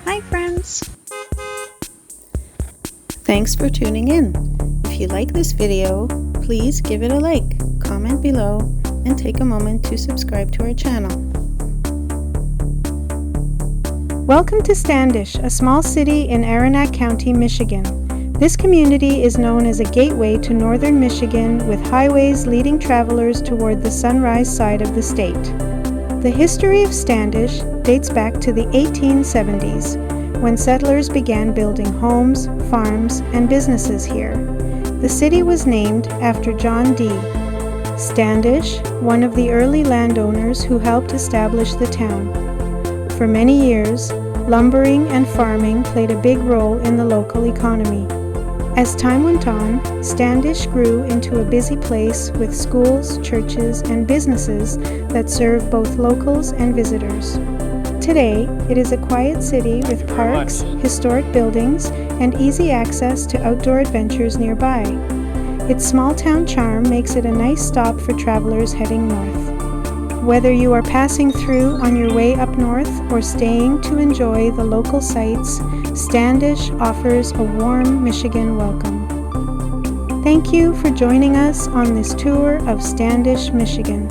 Hi friends! Thanks for tuning in. If you like this video, please give it a like, comment below, and take a moment to subscribe to our channel. Welcome to Standish, a small city in Aroostook County, Michigan. This community is known as a gateway to northern Michigan with highways leading travelers toward the sunrise side of the state. The history of Standish dates back to the 1870s, when settlers began building homes, farms, and businesses here. The city was named after John D. Standish, one of the early landowners who helped establish the town. For many years, lumbering and farming played a big role in the local economy. As time went on, Standish grew into a busy place with schools, churches, and businesses that serve both locals and visitors. Today, it is a quiet city with parks, historic buildings, and easy access to outdoor adventures nearby. Its small-town charm makes it a nice stop for travelers heading north. Whether you are passing through on your way up north or staying to enjoy the local sights, Standish offers a warm Michigan welcome. Thank you for joining us on this tour of Standish, Michigan.